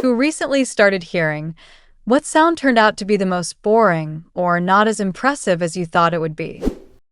who recently started hearing. What sound turned out to be the most boring or not as impressive as you thought it would be?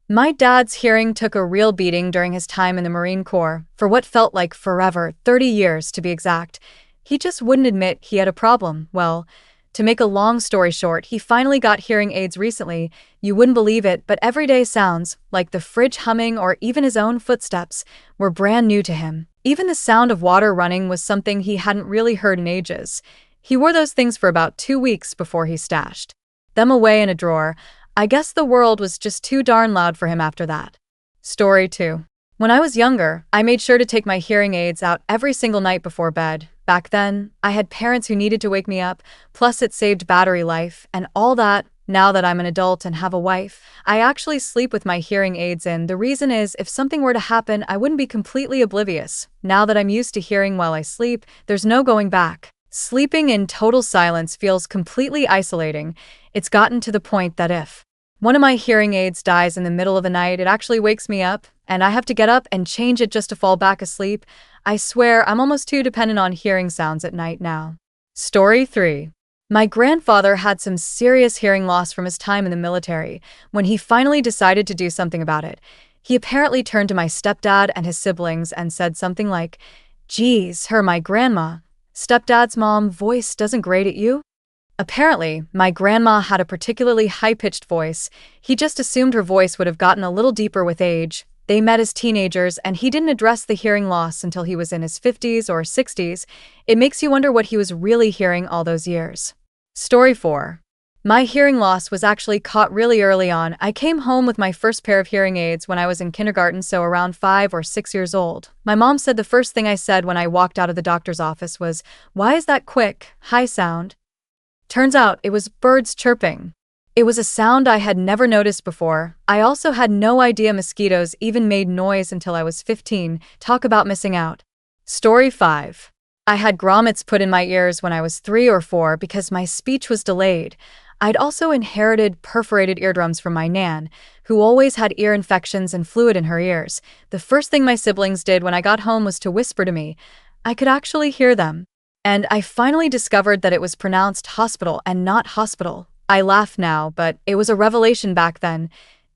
My dad's hearing took a real beating during his time in the Marine Corps, for what felt like forever, 30 years to be exact. He just wouldn't admit he had a problem. Well, to make a long story short, he finally got hearing aids recently. You wouldn't believe it, but everyday sounds, like the fridge humming or even his own footsteps, were brand new to him. Even the sound of water running was something he hadn't really heard in ages. He wore those things for about 2 weeks before he stashed them away in a drawer. I guess the world was just too darn loud for him after that. Story 2. When I was younger, I made sure to take my hearing aids out every single night before bed. Back then, I had parents who needed to wake me up, plus it saved battery life, and all that. Now that I'm an adult and have a wife, I actually sleep with my hearing aids in. The reason is, if something were to happen, I wouldn't be completely oblivious. Now that I'm used to hearing while I sleep, there's no going back. Sleeping in total silence feels completely isolating. It's gotten to the point that if one of my hearing aids dies in the middle of the night, it actually wakes me up, and I have to get up and change it just to fall back asleep. I swear I'm almost too dependent on hearing sounds at night now. Story 3. My grandfather had some serious hearing loss from his time in the military. When he finally decided to do something about it, he apparently turned to my stepdad and his siblings and said something like, "Geez, my grandma. Stepdad's mom voice doesn't grate at you?" Apparently, my grandma had a particularly high-pitched voice. He just assumed her voice would have gotten a little deeper with age. They met as teenagers, and he didn't address the hearing loss until he was in his 50s or 60s. It makes you wonder what he was really hearing all those years. Story 4. My hearing loss was actually caught really early on. I came home with my first pair of hearing aids when I was in kindergarten, so around 5 or 6 years old. My mom said the first thing I said when I walked out of the doctor's office was, "Why is that quick, high sound?" Turns out it was birds chirping. It was a sound I had never noticed before. I also had no idea mosquitoes even made noise until I was 15. Talk about missing out. Story 5. I had grommets put in my ears when I was 3 or 4 because my speech was delayed. I'd also inherited perforated eardrums from my nan, who always had ear infections and fluid in her ears. The first thing my siblings did when I got home was to whisper to me. I could actually hear them. And I finally discovered that it was pronounced hospital and not hospital. I laugh now, but it was a revelation back then.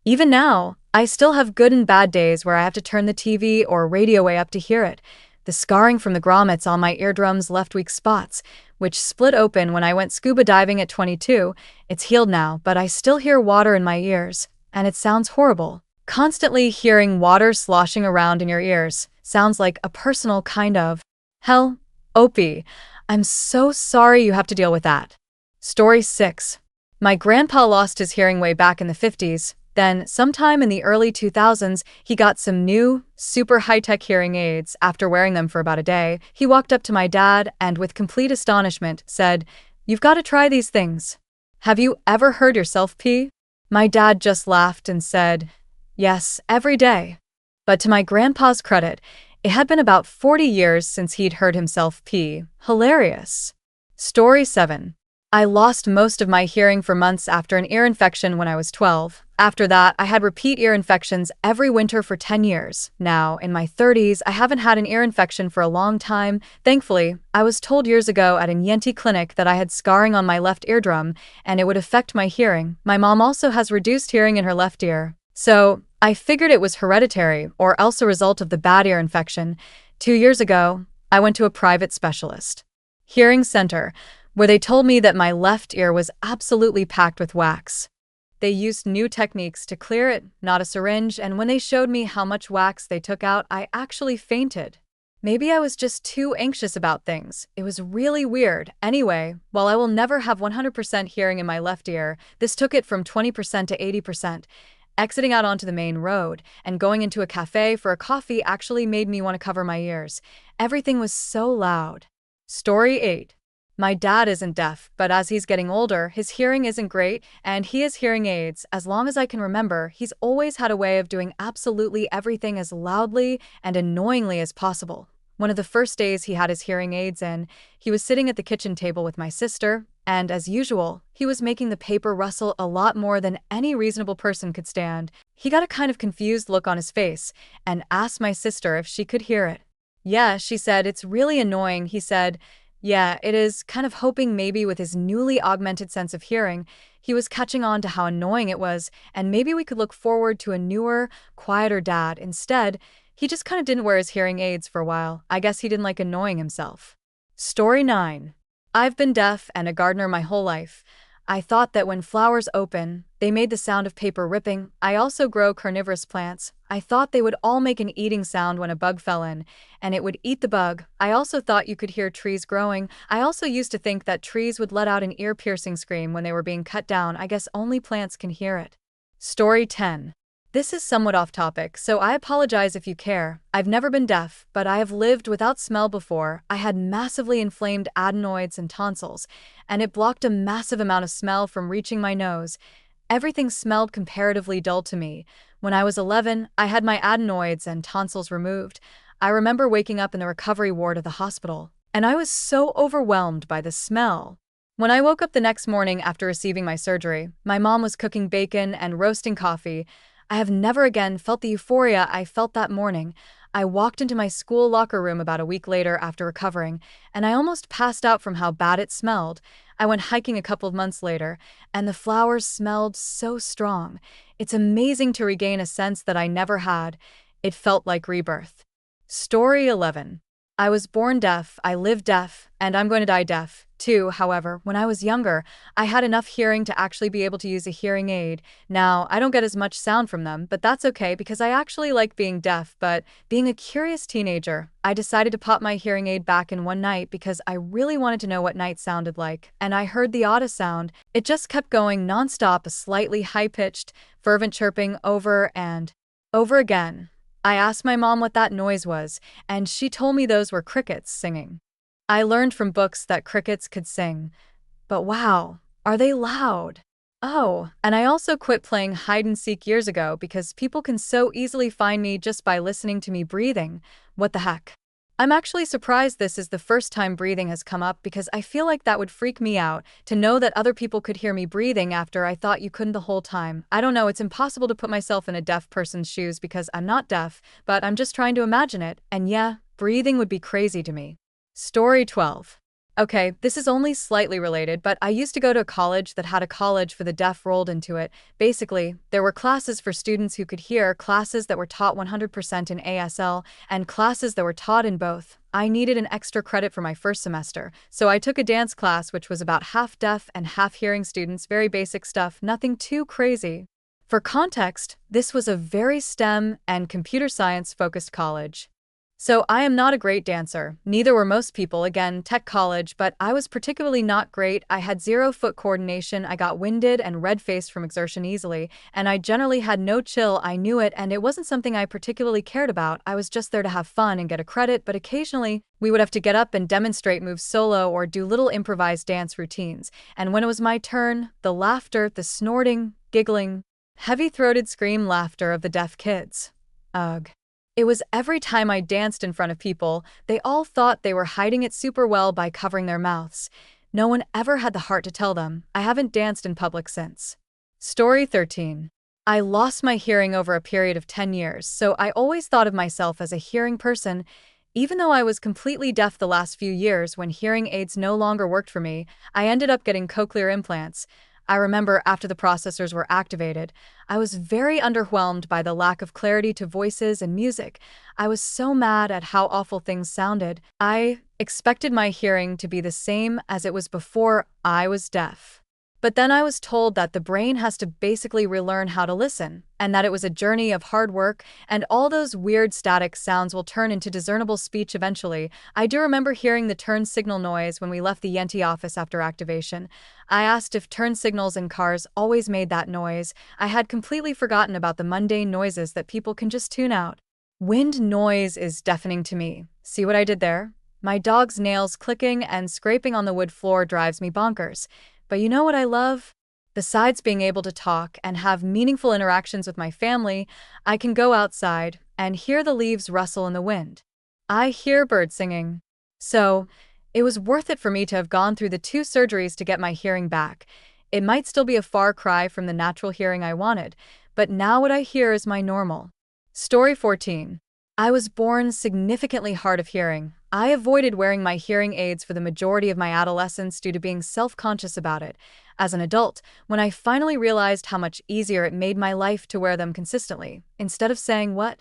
Even now, I still have good and bad days where I have to turn the TV or radio way up to hear it. The scarring from the grommets on my eardrums left weak spots, which split open when I went scuba diving at 22. It's healed now, but I still hear water in my ears, and it sounds horrible. Constantly hearing water sloshing around in your ears sounds like a personal kind of hell. Opie, I'm so sorry you have to deal with that. Story 6. My grandpa lost his hearing way back in the 50s. Then, sometime in the early 2000s, he got some new, super high-tech hearing aids. After wearing them for about a day, he walked up to my dad and, with complete astonishment, said, "You've got to try these things. Have you ever heard yourself pee?" My dad just laughed and said, "Yes, every day." But to my grandpa's credit, it had been about 40 years since he'd heard himself pee. Hilarious. Story 7. I lost most of my hearing for months after an ear infection when I was 12. After that, I had repeat ear infections every winter for 10 years. Now, in my 30s, I haven't had an ear infection for a long time. Thankfully, I was told years ago at an ENT clinic that I had scarring on my left eardrum, and it would affect my hearing. My mom also has reduced hearing in her left ear. So, I figured it was hereditary or else a result of the bad ear infection. 2 years ago, I went to a private specialist hearing center where they told me that my left ear was absolutely packed with wax. They used new techniques to clear it, not a syringe, and when they showed me how much wax they took out, I actually fainted. Maybe I was just too anxious about things. It was really weird. Anyway, while I will never have 100% hearing in my left ear, this took it from 20% to 80%. Exiting out onto the main road and going into a cafe for a coffee actually made me want to cover my ears. Everything was so loud. Story 8. My dad isn't deaf, but as he's getting older, his hearing isn't great, and he has hearing aids. As long as I can remember, he's always had a way of doing absolutely everything as loudly and annoyingly as possible. One of the first days he had his hearing aids in, he was sitting at the kitchen table with my sister, and as usual, he was making the paper rustle a lot more than any reasonable person could stand. He got a kind of confused look on his face and asked my sister if she could hear it. "Yeah," she said, "it's really annoying." He said, Yeah, it is kind of hoping maybe with his newly augmented sense of hearing, he was catching on to how annoying it was, and maybe we could look forward to a newer, quieter dad. Instead, he just kind of didn't wear his hearing aids for a while. I guess he didn't like annoying himself. Story 9. I've been deaf and a gardener my whole life. I thought that when flowers open, they made the sound of paper ripping. I also grow carnivorous plants. I thought they would all make an eating sound when a bug fell in, and it would eat the bug. I also thought you could hear trees growing. I also used to think that trees would let out an ear-piercing scream when they were being cut down. I guess only plants can hear it. Story 10. This is somewhat off topic, so I apologize if you care. I've never been deaf, but I have lived without smell before. I had massively inflamed adenoids and tonsils, and it blocked a massive amount of smell from reaching my nose. Everything smelled comparatively dull to me. When I was 11, I had my adenoids and tonsils removed. I remember waking up in the recovery ward of the hospital, and I was so overwhelmed by the smell. When I woke up the next morning after receiving my surgery, my mom was cooking bacon and roasting coffee. I have never again felt the euphoria I felt that morning. I walked into my school locker room about a week later after recovering, and I almost passed out from how bad it smelled. I went hiking a couple of months later, and the flowers smelled so strong. It's amazing to regain a sense that I never had. It felt like rebirth. Story 11. I was born deaf, I live deaf, and I'm going to die deaf, too. However, when I was younger, I had enough hearing to actually be able to use a hearing aid. Now, I don't get as much sound from them, but that's okay because I actually like being deaf. But being a curious teenager, I decided to pop my hearing aid back in one night because I really wanted to know what night sounded like. And I heard the oddest sound. It just kept going nonstop, a slightly high-pitched, fervent chirping over and over again. I asked my mom what that noise was, and she told me those were crickets singing. I learned from books that crickets could sing, but wow, are they loud? Oh, and I also quit playing hide and seek years ago because people can so easily find me just by listening to me breathing. What the heck? I'm actually surprised this is the first time breathing has come up because I feel like that would freak me out to know that other people could hear me breathing after I thought you couldn't the whole time. I don't know, it's impossible to put myself in a deaf person's shoes because I'm not deaf, but I'm just trying to imagine it, and yeah, breathing would be crazy to me. Story 12. Okay, this is only slightly related, but I used to go to a college that had a college for the deaf rolled into it. Basically, there were classes for students who could hear, classes that were taught 100% in ASL, and classes that were taught in both. I needed an extra credit for my first semester, so I took a dance class which was about half deaf and half hearing students, very basic stuff, nothing too crazy. For context, this was a very STEM and computer science focused college. So I am not a great dancer, neither were most people, again, tech college, but I was particularly not great. I had zero foot coordination, I got winded and red-faced from exertion easily, and I generally had no chill. I knew it, and it wasn't something I particularly cared about. I was just there to have fun and get a credit, but occasionally, we would have to get up and demonstrate moves solo or do little improvised dance routines. And when it was my turn, the laughter, the snorting, giggling, heavy-throated scream laughter of the deaf kids. Ugh. It was every time I danced in front of people, they all thought they were hiding it super well by covering their mouths. No one ever had the heart to tell them. I haven't danced in public since. Story 13. I lost my hearing over a period of 10 years, so I always thought of myself as a hearing person. Even though I was completely deaf the last few years when hearing aids no longer worked for me, I ended up getting cochlear implants. I remember after the processors were activated, I was very underwhelmed by the lack of clarity to voices and music. I was so mad at how awful things sounded. I expected my hearing to be the same as it was before I was deaf. But then I was told that the brain has to basically relearn how to listen, and that it was a journey of hard work, and all those weird static sounds will turn into discernible speech eventually. I do remember hearing the turn signal noise when we left the Yenti office after activation. I asked if turn signals in cars always made that noise. I had completely forgotten about the mundane noises that people can just tune out. Wind noise is deafening to me. See what I did there? My dog's nails clicking and scraping on the wood floor drives me bonkers. But you know what I love? Besides being able to talk and have meaningful interactions with my family, I can go outside and hear the leaves rustle in the wind. I hear birds singing. So, it was worth it for me to have gone through the 2 surgeries to get my hearing back. It might still be a far cry from the natural hearing I wanted, but now what I hear is my normal. Story 14. I was born significantly hard of hearing. I avoided wearing my hearing aids for the majority of my adolescence due to being self-conscious about it. As an adult, when I finally realized how much easier it made my life to wear them consistently, instead of saying, "What?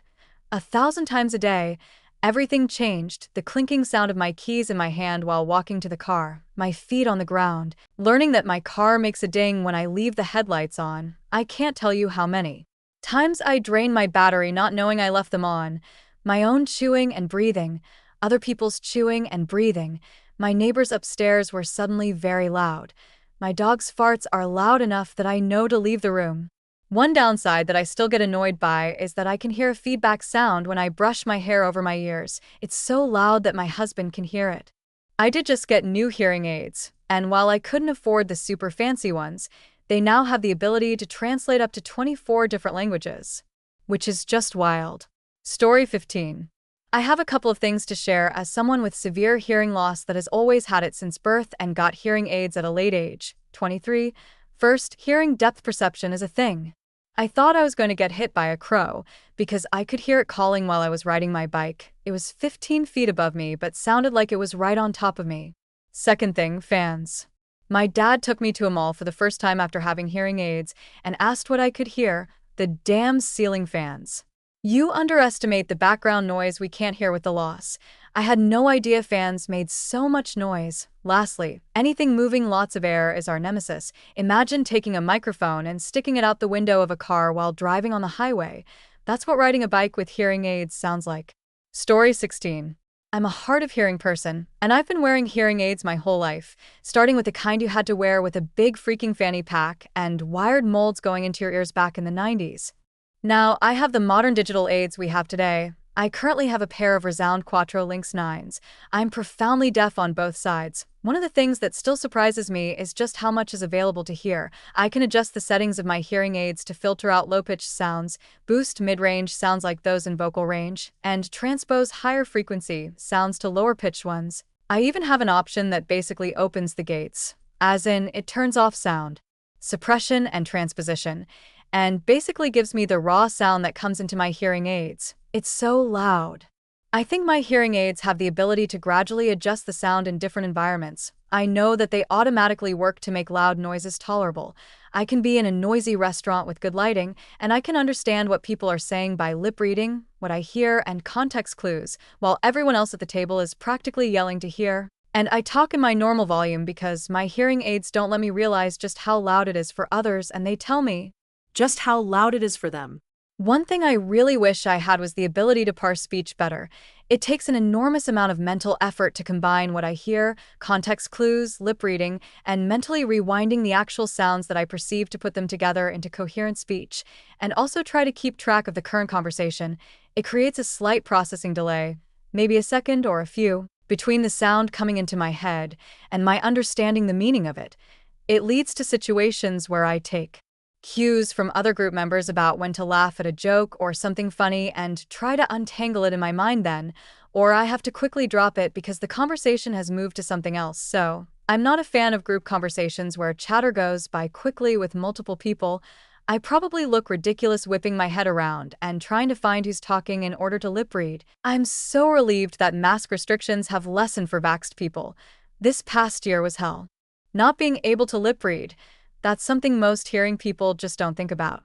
1,000 times a day," everything changed. The clinking sound of my keys in my hand while walking to the car, my feet on the ground, learning that my car makes a ding when I leave the headlights on. I can't tell you how many times I drained my battery not knowing I left them on. My own chewing and breathing, other people's chewing and breathing. My neighbors upstairs were suddenly very loud. My dog's farts are loud enough that I know to leave the room. One downside that I still get annoyed by is that I can hear a feedback sound when I brush my hair over my ears. It's so loud that my husband can hear it. I did just get new hearing aids, and while I couldn't afford the super fancy ones, they now have the ability to translate up to 24 different languages, which is just wild. Story 15. I have a couple of things to share as someone with severe hearing loss that has always had it since birth and got hearing aids at a late age, 23. First, hearing depth perception is a thing. I thought I was going to get hit by a crow because I could hear it calling while I was riding my bike. It was 15 feet above me but sounded like it was right on top of me. Second thing, fans. My dad took me to a mall for the first time after having hearing aids and asked what I could hear. The damn ceiling fans. You underestimate the background noise we can't hear with the loss. I had no idea fans made so much noise. Lastly, anything moving lots of air is our nemesis. Imagine taking a microphone and sticking it out the window of a car while driving on the highway. That's what riding a bike with hearing aids sounds like. Story 16. I'm a hard of hearing person, and I've been wearing hearing aids my whole life, starting with the kind you had to wear with a big freaking fanny pack and wired molds going into your ears back in the 90s. Now, I have the modern digital aids we have today. I currently have a pair of Resound Quattro Lynx 9s. I'm profoundly deaf on both sides. One of the things that still surprises me is just how much is available to hear. I can adjust the settings of my hearing aids to filter out low-pitched sounds, boost mid-range sounds like those in vocal range, and transpose higher frequency sounds to lower-pitched ones. I even have an option that basically opens the gates, as in it turns off sound, suppression, and transposition, and basically gives me the raw sound that comes into my hearing aids. It's so loud. I think my hearing aids have the ability to gradually adjust the sound in different environments. I know that they automatically work to make loud noises tolerable. I can be in a noisy restaurant with good lighting, and I can understand what people are saying by lip reading, what I hear, and context clues, while everyone else at the table is practically yelling to hear. And I talk in my normal volume because my hearing aids don't let me realize just how loud it is for others, and they tell me just how loud it is for them. One thing I really wish I had was the ability to parse speech better. It takes an enormous amount of mental effort to combine what I hear, context clues, lip reading, and mentally rewinding the actual sounds that I perceive to put them together into coherent speech, and also try to keep track of the current conversation. It creates a slight processing delay, maybe a second or a few, between the sound coming into my head and my understanding the meaning of it. It leads to situations where I take cues from other group members about when to laugh at a joke or something funny and try to untangle it in my mind then, or I have to quickly drop it because the conversation has moved to something else. So, I'm not a fan of group conversations where chatter goes by quickly with multiple people. I probably look ridiculous whipping my head around and trying to find who's talking in order to lip read. I'm so relieved that mask restrictions have lessened for vaxxed people. This past year was hell. Not being able to lip read. That's something most hearing people just don't think about.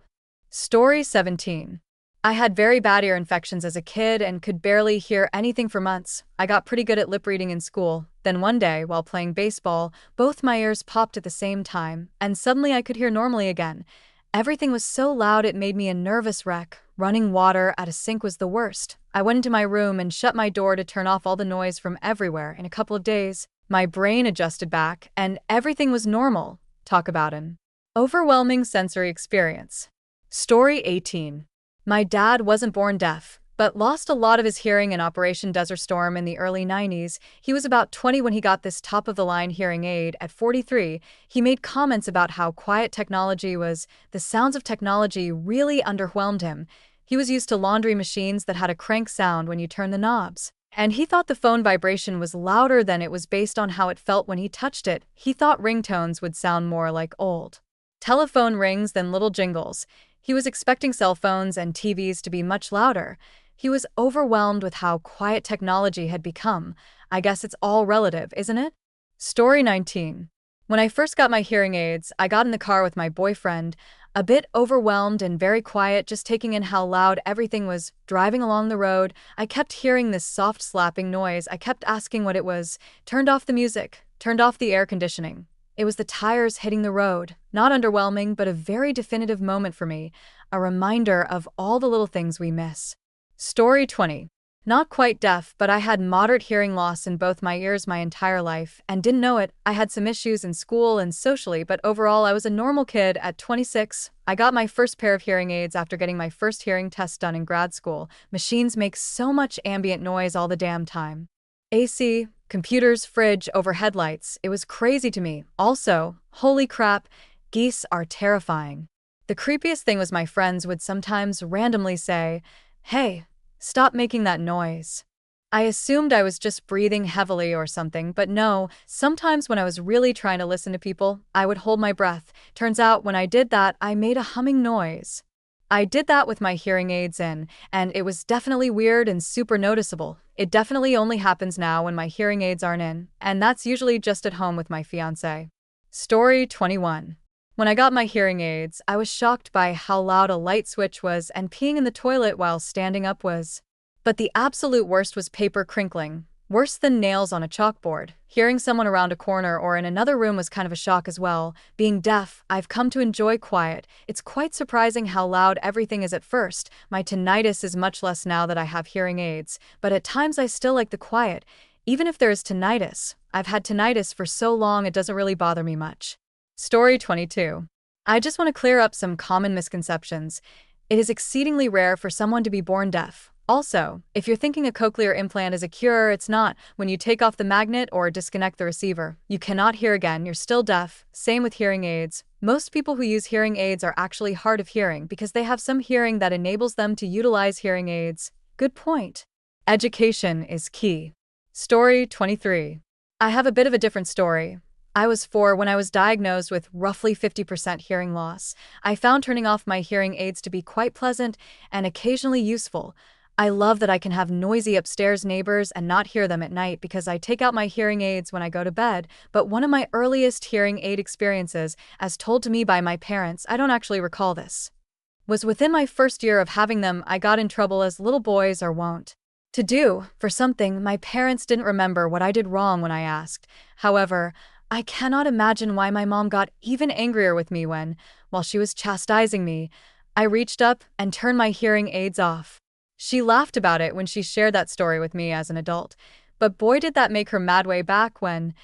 Story 17. I had very bad ear infections as a kid and could barely hear anything for months. I got pretty good at lip reading in school. Then one day, while playing baseball, both my ears popped at the same time, and suddenly I could hear normally again. Everything was so loud it made me a nervous wreck. Running water at a sink was the worst. I went into my room and shut my door to turn off all the noise from everywhere. In a couple of days, my brain adjusted back, and everything was normal. Talk about an overwhelming sensory experience. Story 18. My dad wasn't born deaf, but lost a lot of his hearing in Operation Desert Storm in the early 90s. He was about 20 when he got this top-of-the-line hearing aid. At 43, he made comments about how quiet technology was. The sounds of technology really underwhelmed him. He was used to laundry machines that had a crank sound when you turn the knobs. And he thought the phone vibration was louder than it was based on how it felt when he touched it. He thought ringtones would sound more like old telephone rings than little jingles. He was expecting cell phones and TVs to be much louder. He was overwhelmed with how quiet technology had become. I guess it's all relative, isn't it? Story 19. When I first got my hearing aids, I got in the car with my boyfriend, a bit overwhelmed and very quiet, just taking in how loud everything was. Driving along the road, I kept hearing this soft slapping noise. I kept asking what it was, turned off the music, turned off the air conditioning. It was the tires hitting the road. Not underwhelming, but a very definitive moment for me, a reminder of all the little things we miss. Story 20. Not quite deaf, but I had moderate hearing loss in both my ears my entire life and didn't know it. I had some issues in school and socially, but overall I was a normal kid. At 26, I got my first pair of hearing aids after getting my first hearing test done in grad school. Machines make so much ambient noise all the damn time. AC, computers, fridge, overhead lights. It was crazy to me. Also, holy crap, geese are terrifying. The creepiest thing was my friends would sometimes randomly say, "Hey, stop making that noise." I assumed I was just breathing heavily or something, but no, sometimes when I was really trying to listen to people, I would hold my breath. Turns out when I did that, I made a humming noise. I did that with my hearing aids in, and it was definitely weird and super noticeable. It definitely only happens now when my hearing aids aren't in, and that's usually just at home with my fiancé. Story 21. When I got my hearing aids, I was shocked by how loud a light switch was and peeing in the toilet while standing up was. But the absolute worst was paper crinkling. Worse than nails on a chalkboard. Hearing someone around a corner or in another room was kind of a shock as well. Being deaf, I've come to enjoy quiet. It's quite surprising how loud everything is at first. My tinnitus is much less now that I have hearing aids, but at times I still like the quiet. Even if there is tinnitus, I've had tinnitus for so long it doesn't really bother me much. Story 22. I just want to clear up some common misconceptions. It is exceedingly rare for someone to be born deaf. Also, if you're thinking a cochlear implant is a cure, it's not. When you take off the magnet or disconnect the receiver, you cannot hear again, you're still deaf. Same with hearing aids. Most people who use hearing aids are actually hard of hearing because they have some hearing that enables them to utilize hearing aids. Good point. Education is key. Story 23. I have a bit of a different story. I was 4 when I was diagnosed with roughly 50% hearing loss. I found turning off my hearing aids to be quite pleasant and occasionally useful. I love that I can have noisy upstairs neighbors and not hear them at night because I take out my hearing aids when I go to bed. But one of my earliest hearing aid experiences, as told to me by my parents, I don't actually recall this, was within my first year of having them. I got in trouble as little boys are wont to do for something. My parents didn't remember what I did wrong when I asked. However, I cannot imagine why my mom got even angrier with me when, while she was chastising me, I reached up and turned my hearing aids off. She laughed about it when she shared that story with me as an adult, but boy did that make her mad way back when.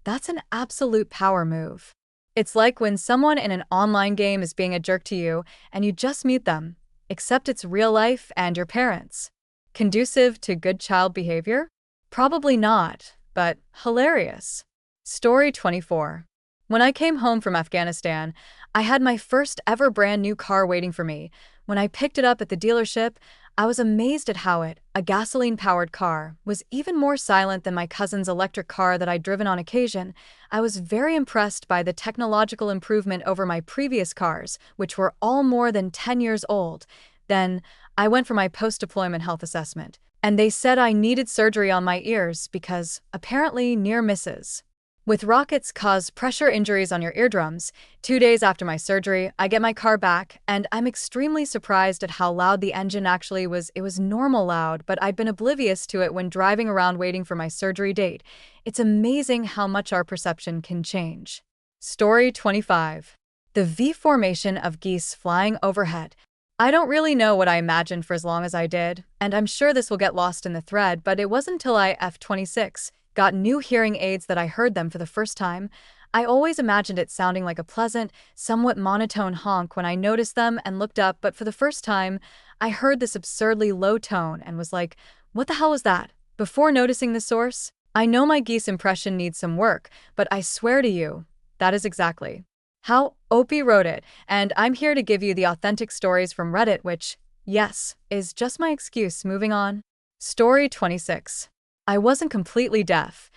That's an absolute power move. It's like when someone in an online game is being a jerk to you and you just mute them, except it's real life and your parents. Conducive to good child behavior? Probably not, but hilarious. Story 24. When I came home from Afghanistan, I had my first ever brand new car waiting for me. When I picked it up at the dealership, I was amazed at how it, a gasoline-powered car, was even more silent than my cousin's electric car that I'd driven on occasion. I was very impressed by the technological improvement over my previous cars, which were all more than 10 years old. Then, I went for my post-deployment health assessment, and they said I needed surgery on my ears because, apparently, near misses with rockets cause pressure injuries on your eardrums. 2 days after my surgery, I get my car back, and I'm extremely surprised at how loud the engine actually was. It was normal loud, but I'd been oblivious to it when driving around waiting for my surgery date. It's amazing how much our perception can change. Story 25. The V formation of geese flying overhead. I don't really know what I imagined for as long as I did, and I'm sure this will get lost in the thread, but it wasn't until I F26 got new hearing aids that I heard them for the first time. I always imagined it sounding like a pleasant, somewhat monotone honk when I noticed them and looked up, but for the first time, I heard this absurdly low tone and was like, what the hell was that? Before noticing the source, I know my geese impression needs some work, but I swear to you, that is exactly how Opie wrote it, and I'm here to give you the authentic stories from Reddit, which, yes, is just my excuse. Moving on. Story 26. I wasn't completely deaf,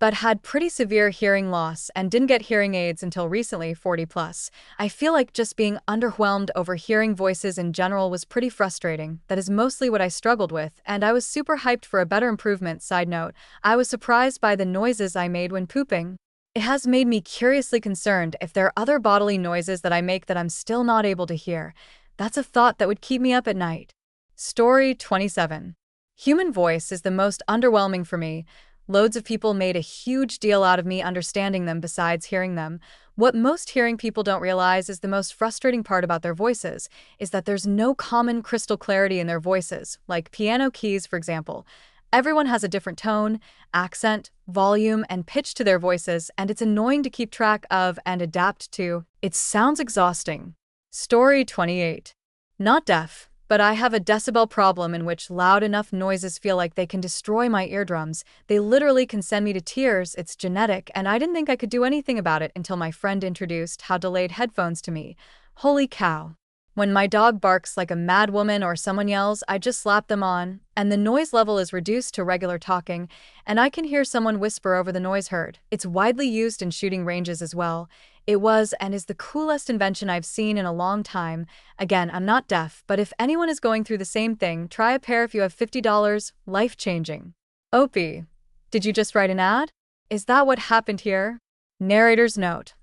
but had pretty severe hearing loss and didn't get hearing aids until recently, 40 plus. I feel like just being underwhelmed over hearing voices in general was pretty frustrating. That is mostly what I struggled with, and I was super hyped for a better improvement. Side note, I was surprised by the noises I made when pooping. It has made me curiously concerned if there are other bodily noises that I make that I'm still not able to hear. That's a thought that would keep me up at night. Story 27. Human voice is the most underwhelming for me. Loads of people made a huge deal out of me understanding them besides hearing them. What most hearing people don't realize is the most frustrating part about their voices is that there's no common crystal clarity in their voices, like piano keys, for example. Everyone has a different tone, accent, volume, and pitch to their voices, and it's annoying to keep track of and adapt to. It sounds exhausting. Story 28. Not deaf, but I have a decibel problem in which loud enough noises feel like they can destroy my eardrums. They literally can send me to tears. It's genetic, and I didn't think I could do anything about it until my friend introduced how delayed headphones to me. Holy cow. When my dog barks like a mad woman or someone yells, I just slap them on, and the noise level is reduced to regular talking, and I can hear someone whisper over the noise heard. It's widely used in shooting ranges as well. It was and is the coolest invention I've seen in a long time. Again, I'm not deaf, but if anyone is going through the same thing, try a pair if you have $50. Life-changing. Opie, did you just write an ad? Is that what happened here? Narrator's note.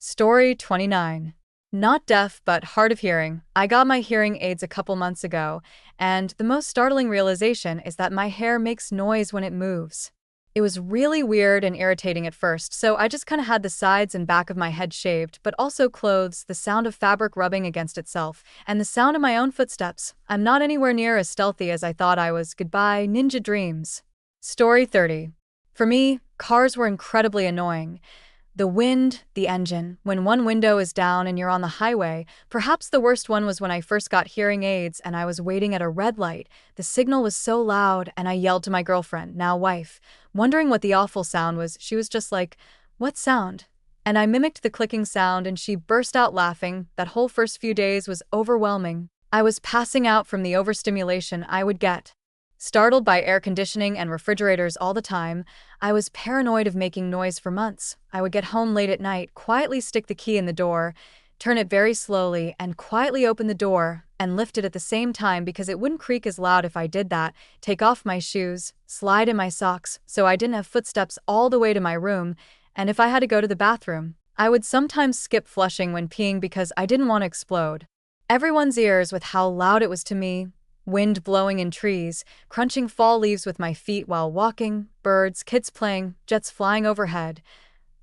Story 29. Not deaf, but hard of hearing. I got my hearing aids a couple months ago, and the most startling realization is that my hair makes noise when it moves. It was really weird and irritating at first, so I just kind of had the sides and back of my head shaved, but also clothes, the sound of fabric rubbing against itself, and the sound of my own footsteps. I'm not anywhere near as stealthy as I thought I was. Goodbye, ninja dreams. Story 30. For me, cars were incredibly annoying. The wind, the engine, when one window is down and you're on the highway. Perhaps the worst one was when I first got hearing aids and I was waiting at a red light. The signal was so loud and I yelled to my girlfriend, now wife, wondering what the awful sound was. She was just like, "What sound?" And I mimicked the clicking sound and she burst out laughing. That whole first few days was overwhelming. I was passing out from the overstimulation I would get. Startled by air conditioning and refrigerators all the time, I was paranoid of making noise for months. I would get home late at night, quietly stick the key in the door, turn it very slowly, and quietly open the door, and lift it at the same time because it wouldn't creak as loud if I did that, take off my shoes, slide in my socks so I didn't have footsteps all the way to my room, and if I had to go to the bathroom, I would sometimes skip flushing when peeing because I didn't want to explode. Everyone's ears with how loud it was to me. Wind blowing in trees, crunching fall leaves with my feet while walking, birds, kids playing, jets flying overhead.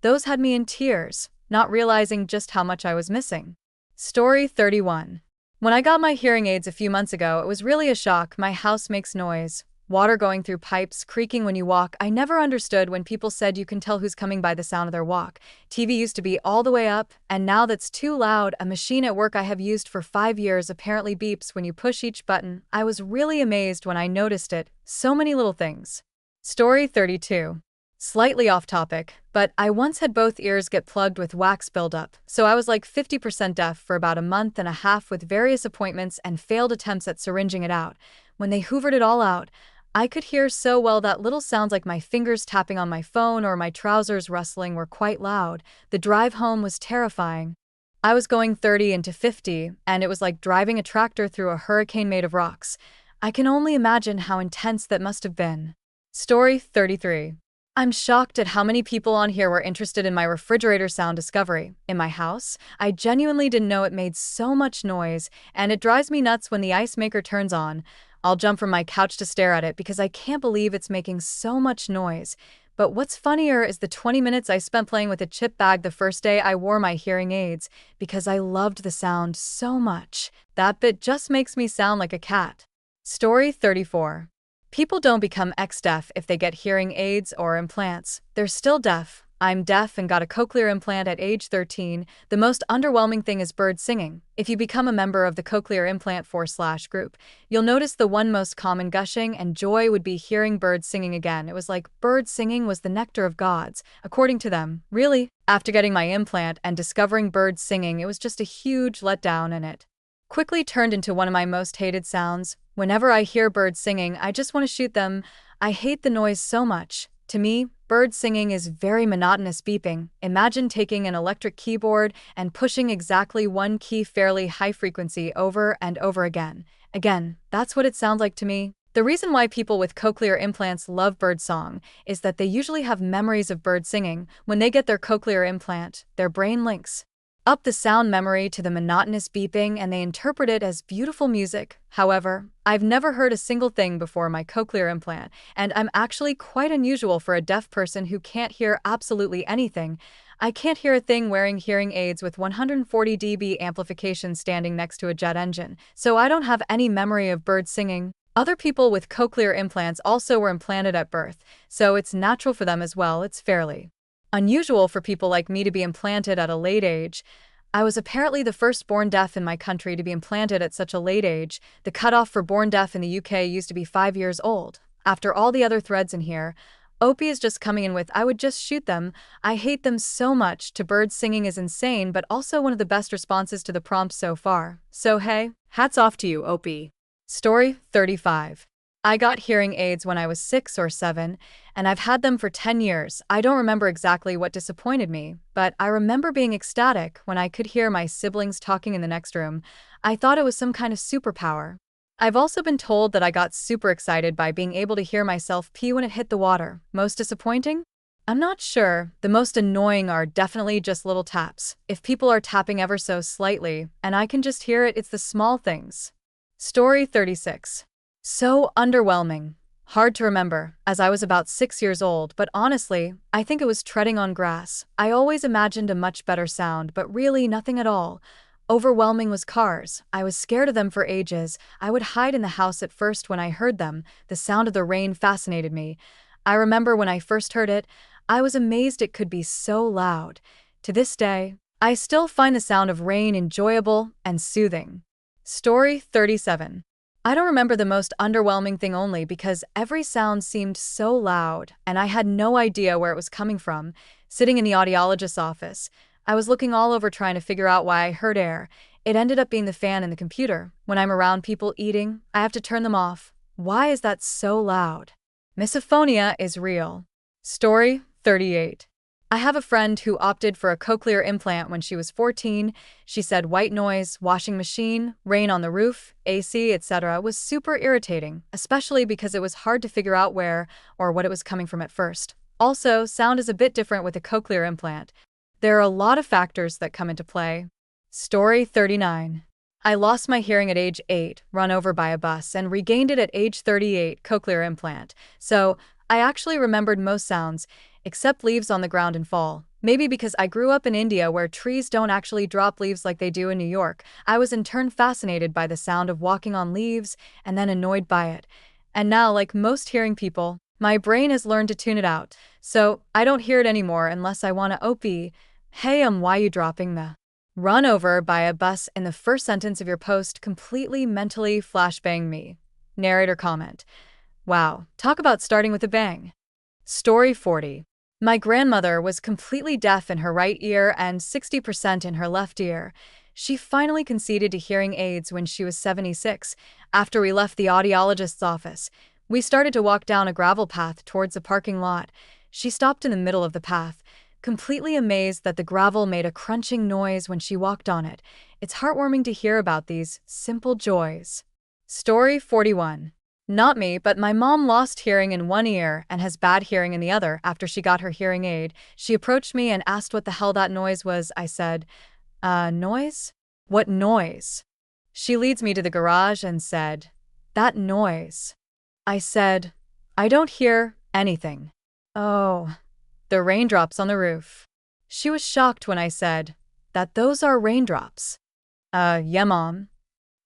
Those had me in tears, not realizing just how much I was missing. Story 31. When I got my hearing aids a few months ago, it was really a shock. My house makes noise. Water going through pipes, creaking when you walk. I never understood when people said you can tell who's coming by the sound of their walk. TV used to be all the way up, and now that's too loud. A machine at work I have used for 5 years apparently beeps when you push each button. I was really amazed when I noticed it. So many little things. Story 32. Slightly off topic, but I once had both ears get plugged with wax buildup, so I was like 50% deaf for about a month and a half with various appointments and failed attempts at syringing it out. When they hoovered it all out, I could hear so well that little sounds like my fingers tapping on my phone or my trousers rustling were quite loud. The drive home was terrifying. I was going 30 into 50, and it was like driving a tractor through a hurricane made of rocks. I can only imagine how intense that must have been. Story 33. I'm shocked at how many people on here were interested in my refrigerator sound discovery. In my house, I genuinely didn't know it made so much noise, and it drives me nuts when the ice maker turns on. I'll jump from my couch to stare at it because I can't believe it's making so much noise. But what's funnier is the 20 minutes I spent playing with a chip bag the first day I wore my hearing aids because I loved the sound so much. That bit just makes me sound like a cat. Story 34. People don't become ex-deaf if they get hearing aids or implants. They're still deaf. I'm deaf and got a cochlear implant at age 13. The most underwhelming thing is bird singing. If you become a member of the Cochlear Implant 4/ group, you'll notice the one most common gushing and joy would be hearing birds singing again. It was like bird singing was the nectar of gods, according to them. Really? After getting my implant and discovering birds singing, it was just a huge letdown, and it quickly turned into one of my most hated sounds. Whenever I hear birds singing, I just want to shoot them. I hate the noise so much. To me, bird singing is very monotonous beeping. Imagine taking an electric keyboard and pushing exactly one key fairly high frequency over and over again. Again, that's what it sounds like to me. The reason why people with cochlear implants love birdsong is that they usually have memories of bird singing. When they get their cochlear implant, their brain links up the sound memory to the monotonous beeping and they interpret it as beautiful music. However, I've never heard a single thing before my cochlear implant, and I'm actually quite unusual for a deaf person who can't hear absolutely anything. I can't hear a thing wearing hearing aids with 140 dB amplification standing next to a jet engine, so I don't have any memory of birds singing. Other people with cochlear implants also were implanted at birth, so it's natural for them as well. It's fairly unusual for people like me to be implanted at a late age. I was apparently the first born deaf in my country to be implanted at such a late age. The cutoff for born deaf in the UK used to be 5 years old. After all the other threads in here, Opie is just coming in with, I would just shoot them. I hate them so much. To birds singing is insane, but also one of the best responses to the prompt so far. So hey, hats off to you, Opie. Story 35. I got hearing aids when I was 6 or 7, and I've had them for 10 years. I don't remember exactly what disappointed me, but I remember being ecstatic when I could hear my siblings talking in the next room. I thought it was some kind of superpower. I've also been told that I got super excited by being able to hear myself pee when it hit the water. Most disappointing? I'm not sure. The most annoying are definitely just little taps. If people are tapping ever so slightly, and I can just hear it, it's the small things. Story 36. So underwhelming. Hard to remember, as I was about 6 years old, but honestly, I think it was treading on grass. I always imagined a much better sound, but really nothing at all. Overwhelming was cars. I was scared of them for ages. I would hide in the house at first when I heard them. The sound of the rain fascinated me. I remember when I first heard it, I was amazed it could be so loud. To this day, I still find the sound of rain enjoyable and soothing. Story 37. I don't remember the most underwhelming thing only because every sound seemed so loud and I had no idea where it was coming from. Sitting in the audiologist's office, I was looking all over trying to figure out why I heard air. It ended up being the fan in the computer. When I'm around people eating, I have to turn them off. Why is that so loud? Misophonia is real. Story 38. I have a friend who opted for a cochlear implant when she was 14. She said white noise, washing machine, rain on the roof, AC, etc. was super irritating, especially because it was hard to figure out where or what it was coming from at first. Also, sound is a bit different with a cochlear implant. There are a lot of factors that come into play. Story 39. I lost my hearing at age 8, run over by a bus, and regained it at age 38, cochlear implant. So, I actually remembered most sounds, except leaves on the ground and fall. Maybe because I grew up in India where trees don't actually drop leaves like they do in New York. I was in turn fascinated by the sound of walking on leaves and then annoyed by it. And now, like most hearing people, my brain has learned to tune it out. So, I don't hear it anymore unless I want to Opie. Hey, why you dropping the run over by a bus in the first sentence of your post completely mentally flashbang me. Narrator comment. Wow, talk about starting with a bang. Story 40. My grandmother was completely deaf in her right ear and 60% in her left ear. She finally conceded to hearing aids when she was 76. After we left the audiologist's office, we started to walk down a gravel path towards a parking lot. She stopped in the middle of the path, completely amazed that the gravel made a crunching noise when she walked on it. It's heartwarming to hear about these simple joys. Story 41. Not me, but my mom lost hearing in one ear and has bad hearing in the other after she got her hearing aid. She approached me and asked what the hell that noise was. I said, noise? What noise? She leads me to the garage and said, that noise. I said, I don't hear anything. Oh. The raindrops on the roof. She was shocked when I said, that those are raindrops. Yeah, Mom.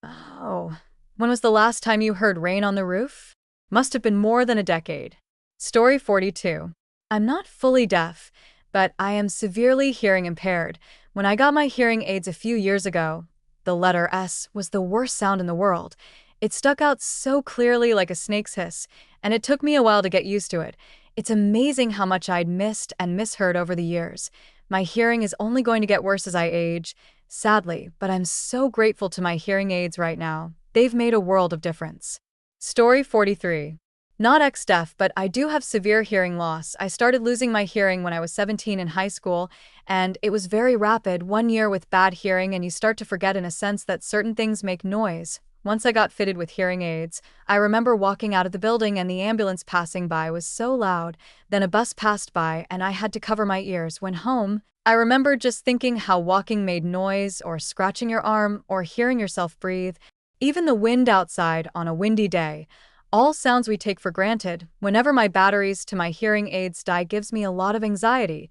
Oh. When was the last time you heard rain on the roof? Must have been more than a decade. Story 42. I'm not fully deaf, but I am severely hearing impaired. When I got my hearing aids a few years ago, the letter S was the worst sound in the world. It stuck out so clearly like a snake's hiss, and it took me a while to get used to it. It's amazing how much I'd missed and misheard over the years. My hearing is only going to get worse as I age, sadly, but I'm so grateful to my hearing aids right now. They've made a world of difference. Story 43. Not ex-deaf, but I do have severe hearing loss. I started losing my hearing when I was 17 in high school, and it was very rapid. 1 year with bad hearing, and you start to forget in a sense that certain things make noise. Once I got fitted with hearing aids, I remember walking out of the building and the ambulance passing by was so loud. Then a bus passed by and I had to cover my ears. When home, I remember just thinking how walking made noise, or scratching your arm, or hearing yourself breathe. Even the wind outside on a windy day. All sounds we take for granted. Whenever my batteries to my hearing aids die gives me a lot of anxiety,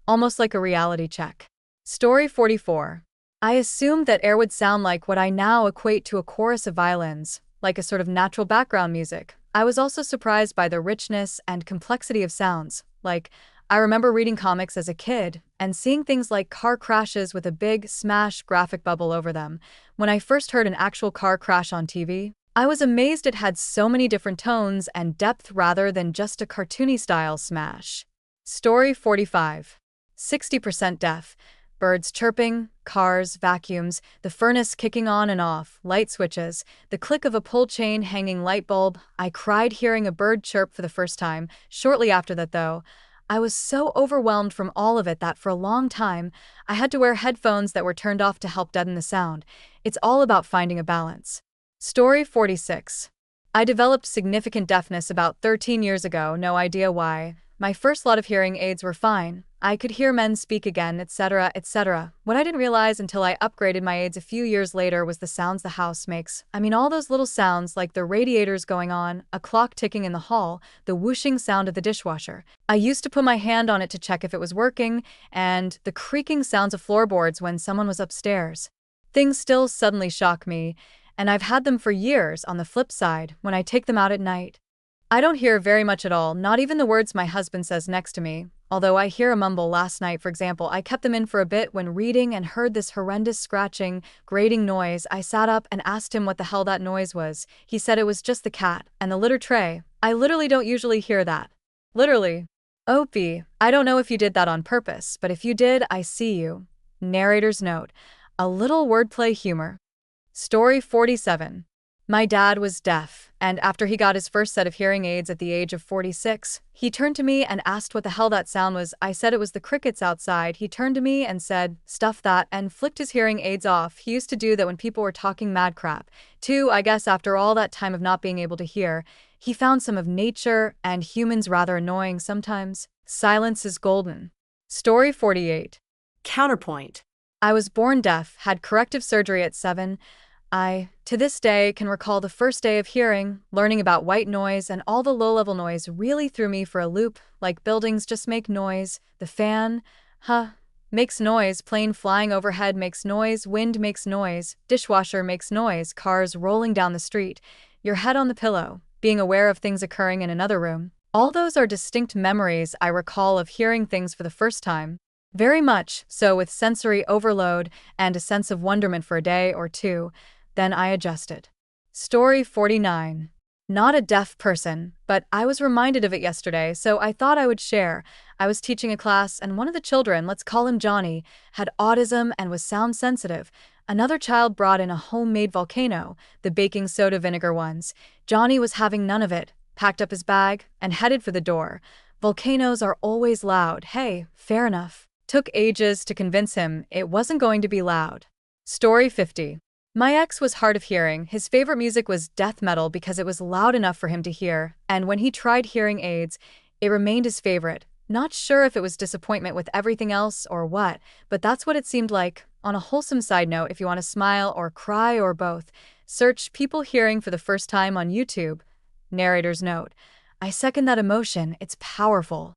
almost like a reality check. Story 44. I assumed that air would sound like what I now equate to a chorus of violins, like a sort of natural background music. I was also surprised by the richness and complexity of sounds. I remember reading comics as a kid and seeing things like car crashes with a big smash graphic bubble over them. When I first heard an actual car crash on TV, I was amazed it had so many different tones and depth rather than just a cartoony style smash. Story 45. 60% deaf. Birds chirping, cars, vacuums, the furnace kicking on and off, light switches, the click of a pull chain hanging light bulb. I cried hearing a bird chirp for the first time. Shortly after that, though, I was so overwhelmed from all of it that for a long time, I had to wear headphones that were turned off to help deaden the sound. It's all about finding a balance. Story 46. I developed significant deafness about 13 years ago, no idea why. My first lot of hearing aids were fine. I could hear men speak again, etc., etc. What I didn't realize until I upgraded my aids a few years later was the sounds the house makes. I mean, all those little sounds like the radiators going on, a clock ticking in the hall, the whooshing sound of the dishwasher. I used to put my hand on it to check if it was working, and the creaking sounds of floorboards when someone was upstairs. Things still suddenly shock me, and I've had them for years. On the flip side, when I take them out at night, I don't hear very much at all, not even the words my husband says next to me. Although I hear a mumble last night, for example, I kept them in for a bit when reading and heard this horrendous scratching, grating noise. I sat up and asked him what the hell that noise was. He said it was just the cat and the litter tray. I literally don't usually hear that. Literally. Opie, I don't know if you did that on purpose, but if you did, I see you. Narrator's note. A little wordplay humor. Story 47. My dad was deaf, and after he got his first set of hearing aids at the age of 46, he turned to me and asked what the hell that sound was. I said it was the crickets outside. He turned to me and said, "Stuff that," and flicked his hearing aids off. He used to do that when people were talking mad crap. Too, I guess after all that time of not being able to hear, he found some of nature and humans rather annoying sometimes. Silence is golden. Story 48. Counterpoint. I was born deaf, had corrective surgery at 7. I, to this day, can recall the first day of hearing. Learning about white noise and all the low-level noise really threw me for a loop. Like buildings just make noise, the fan, makes noise, plane flying overhead makes noise, wind makes noise, dishwasher makes noise, cars rolling down the street, your head on the pillow, being aware of things occurring in another room. All those are distinct memories I recall of hearing things for the first time. Very much so, with sensory overload and a sense of wonderment for a day or two. Then I adjusted. Story 49. Not a deaf person, but I was reminded of it yesterday, so I thought I would share. I was teaching a class, and one of the children, let's call him Johnny, had autism and was sound sensitive. Another child brought in a homemade volcano, the baking soda vinegar ones. Johnny was having none of it, packed up his bag, and headed for the door. Volcanoes are always loud. Hey, fair enough. Took ages to convince him it wasn't going to be loud. Story 50. My ex was hard of hearing. His favorite music was death metal because it was loud enough for him to hear, and when he tried hearing aids, it remained his favorite. Not sure if it was disappointment with everything else or what, but that's what it seemed like. On a wholesome side note, if you want to smile or cry or both, search people hearing for the first time on YouTube. Narrator's note. I second that emotion, it's powerful.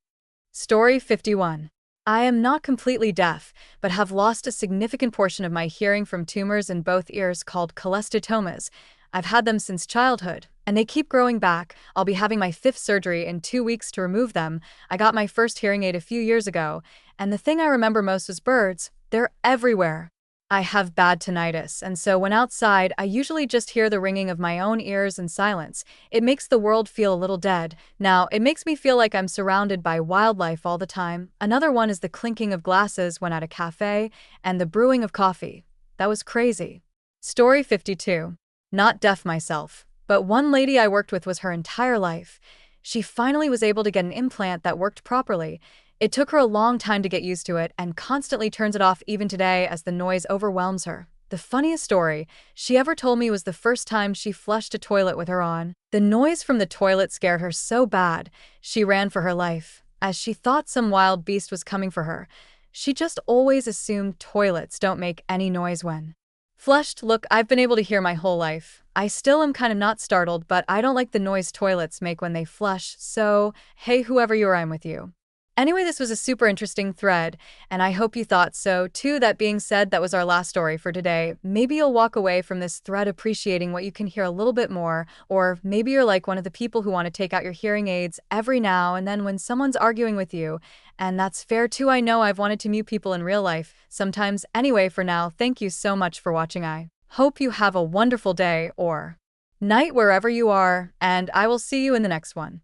Story 51. I am not completely deaf, but have lost a significant portion of my hearing from tumors in both ears called cholesteatomas. I've had them since childhood, and they keep growing back. I'll be having my 5th surgery in 2 weeks to remove them. I got my first hearing aid a few years ago, and the thing I remember most was birds. They're everywhere. I have bad tinnitus, and so when outside, I usually just hear the ringing of my own ears and silence. It makes the world feel a little dead. Now, it makes me feel like I'm surrounded by wildlife all the time. Another one is the clinking of glasses when at a cafe, and the brewing of coffee. That was crazy. Story 52. Not deaf myself, But one lady I worked with was her entire life. She finally was able to get an implant that worked properly. It took her a long time to get used to it and constantly turns it off even today as the noise overwhelms her. The funniest story she ever told me was the first time she flushed a toilet with her on. The noise from the toilet scared her so bad, she ran for her life, as she thought some wild beast was coming for her. She just always assumed toilets don't make any noise when flushed. Look, I've been able to hear my whole life. I still am kind of not startled, but I don't like the noise toilets make when they flush, so hey, whoever you are, I'm with you. Anyway, this was a super interesting thread, and I hope you thought so too. That being said, that was our last story for today. Maybe you'll walk away from this thread appreciating what you can hear a little bit more, or maybe you're like one of the people who want to take out your hearing aids every now and then when someone's arguing with you. And that's fair too. I know I've wanted to mute people in real life sometimes. Anyway, for now, thank you so much for watching. I hope you have a wonderful day or night wherever you are, and I will see you in the next one.